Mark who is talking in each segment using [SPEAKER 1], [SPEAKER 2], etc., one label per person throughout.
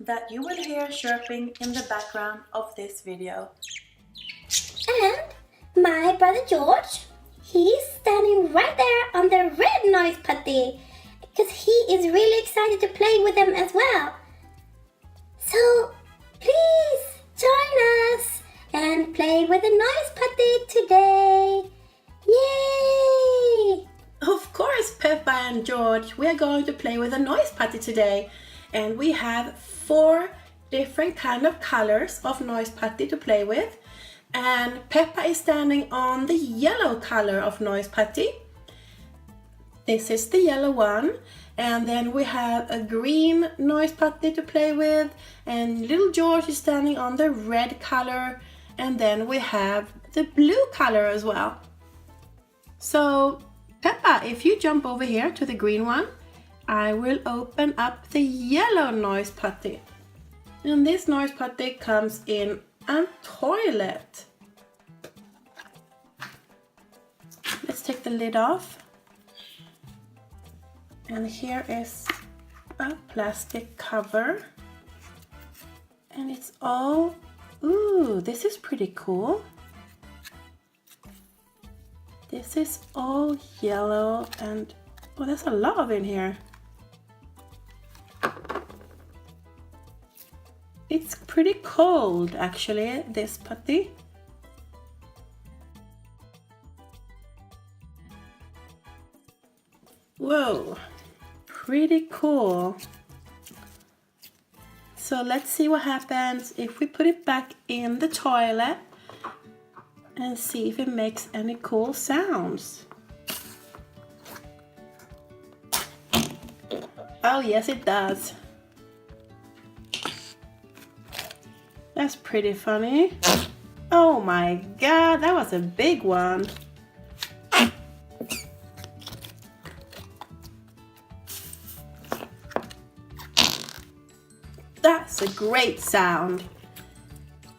[SPEAKER 1] that you will hear chirping in the background of this video.
[SPEAKER 2] And my brother George, he's standing right there on the red Noise Putty because he is really excited to play with them as well. So please join us and play with the Noise Putty today. Yay!
[SPEAKER 1] Of course, Peppa and George, we are going to play with a Noise Putty today. And we have 4 different kind of colors of Noise Putty to play with. And Peppa is standing on the yellow color of Noise Putty. This is the yellow one. And then we have a green Noise Putty to play with. And little George is standing on the red color. And then we have the blue color as well. So Peppa, if you jump over here to the green one, I will open up the yellow Noise Putty. And this Noise Putty comes in a toilet. Let's take the lid off. And here is a plastic cover. And it's all, ooh, this is pretty cool. This is all yellow and, oh, there's a lot of in here. It's pretty cold actually, this putty. Whoa, pretty cool. So let's see what happens if we put it back in the toilet and see if it makes any cool sounds. Oh yes, it does. That's pretty funny. Oh my god, that was a big one. That's a great sound.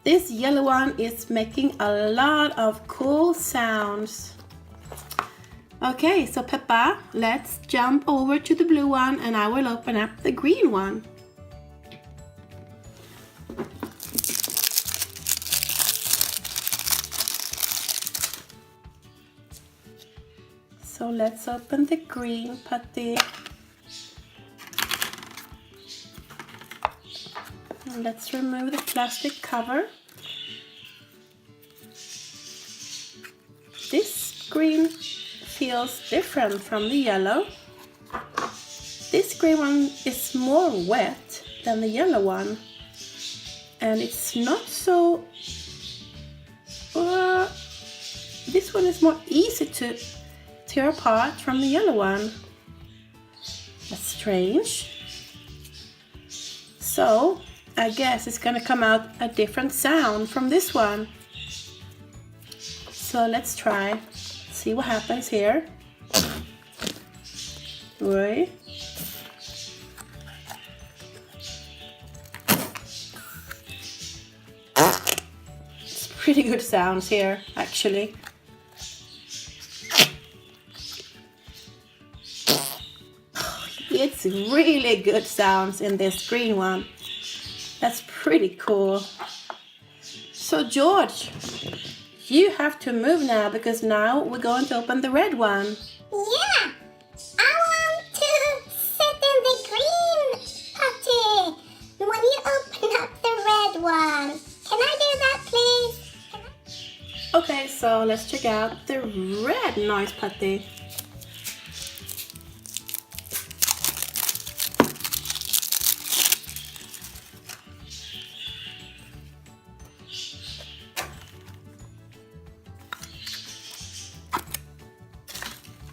[SPEAKER 1] This yellow one is making a lot of cool sounds. Okay, so Peppa, let's jump over to the blue one and I will open up the green one. So let's open the green putty. And let's remove the plastic cover. This green feels different from the yellow. This green one is more wet than the yellow one. And it's not so... this one is more easy to tear apart from the yellow one. That's strange. So I guess it's gonna come out a different sound from this one. So let's try, see what happens here. Right. It's pretty good sounds here, actually. It's really good sounds in this green one. That's pretty cool. So George, you have to move now because now we're going to open the red one.
[SPEAKER 2] Yeah, I want to sit in the green putty when you open up the red one. Can I do that, please?
[SPEAKER 1] Okay, so let's check out the red Noise Putty.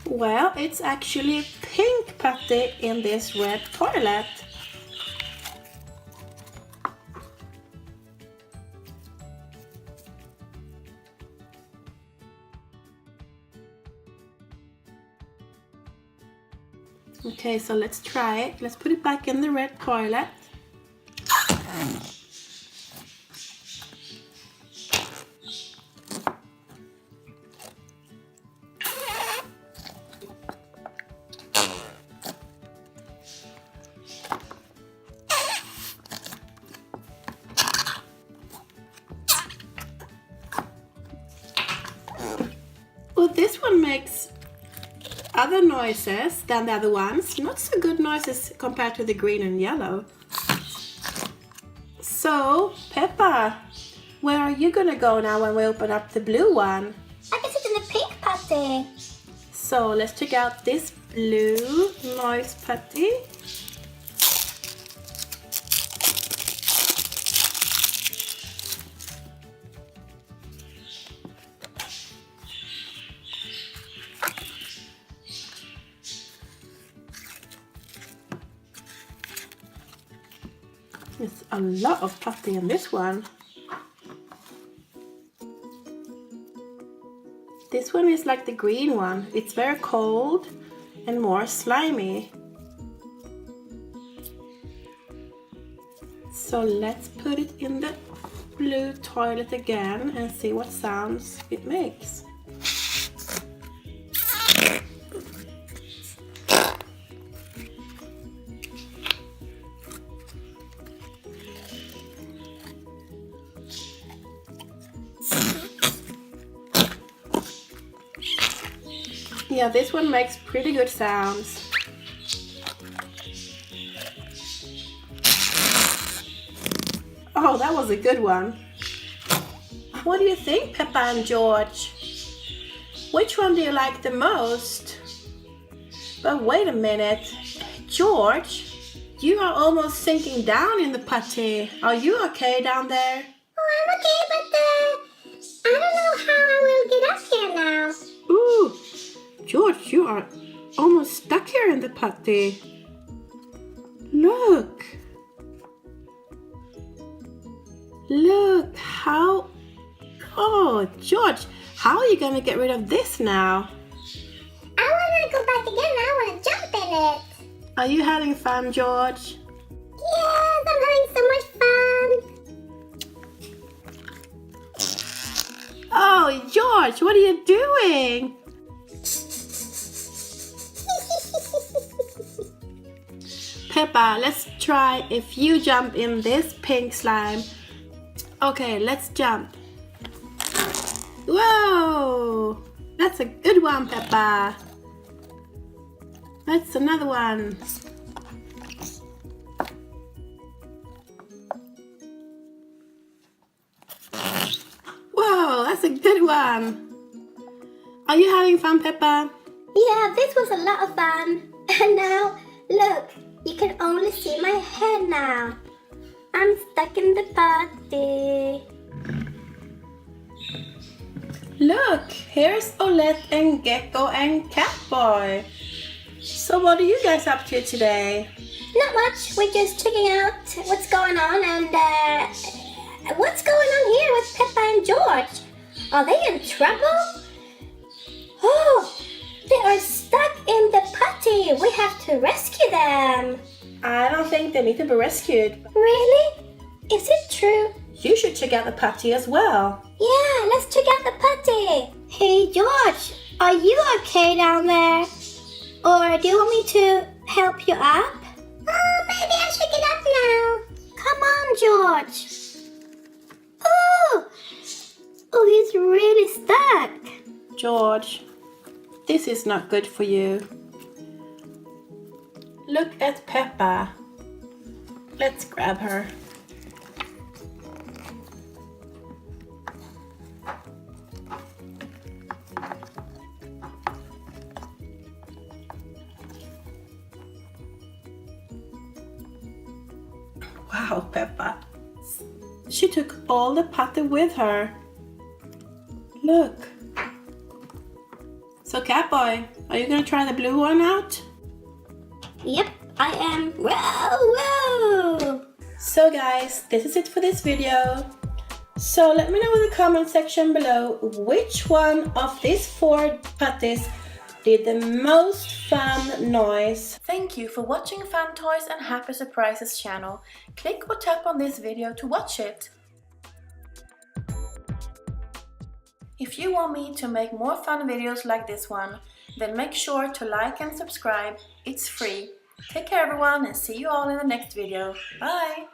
[SPEAKER 1] Well, it's actually pink putty in this red toilet. Okay, so let's try it. Let's put it back in the red toilet. Oh, this one makes other noises than the other ones. Not so good noises compared to the green and yellow. So, Peppa, where are you gonna go now when we open up the blue one?
[SPEAKER 2] I can sit in the pink putty.
[SPEAKER 1] So, let's check out this blue Noise Putty. There's a lot of putty in this one. This one is like the green one. It's very cold and more slimy. So let's put it in the blue toilet again and see what sounds it makes. Yeah, this one makes pretty good sounds. Oh, that was a good one. What do you think, Peppa and George? Which one do you like the most? But wait a minute, George, you are almost sinking down in the putty. Are you okay down there?
[SPEAKER 2] Oh, I'm okay, but I don't know how I will get up here now.
[SPEAKER 1] Ooh, George, you are almost stuck here in the putty. Look. Look how... Oh, George, how are you going to get rid of this now?
[SPEAKER 2] I want to go back again. I want to jump in it.
[SPEAKER 1] Are you having fun, George?
[SPEAKER 2] Yes, I'm having so much fun.
[SPEAKER 1] Oh, George, what are you doing? Peppa, let's try if you jump in this pink slime. Okay, let's jump. Whoa! That's a good one, Peppa. That's another one. Whoa, that's a good one. Are you having fun, Peppa?
[SPEAKER 2] Yeah, this was a lot of fun. And now, look, you can only see my head now. I'm stuck in the putty.
[SPEAKER 1] Look, here's Owlette and Gecko and Catboy. So what are you guys up to today?
[SPEAKER 2] Not much. We're just checking out what's going on and what's going on here with Peppa and George. Are they in trouble? Oh, they are stuck in the putty. We have to rescue them.
[SPEAKER 1] I don't think they need to be rescued.
[SPEAKER 2] Really? Is it true?
[SPEAKER 1] You should check out the putty as well.
[SPEAKER 2] Yeah, let's check out the putty. Hey, George, are you okay down there? Or do you want me to help you up? Oh, maybe I should get up now. Come on, George. Oh, he's really stuck.
[SPEAKER 1] George, this is not good for you. Look at Peppa. Let's grab her. Wow, Peppa. She took all the putty with her. Look. So Catboy, are you gonna try the blue one out?
[SPEAKER 2] Yep, I am. Whoa!
[SPEAKER 1] So guys, this is it for this video. So let me know in the comment section below which one of these 4 putties did the most fun noise. Thank you for watching Fun Toys and Happy Surprises channel. Click or tap on this video to watch it. If you want me to make more fun videos like this one, then make sure to like and subscribe. It's free. Take care everyone and see you all in the next video. Bye!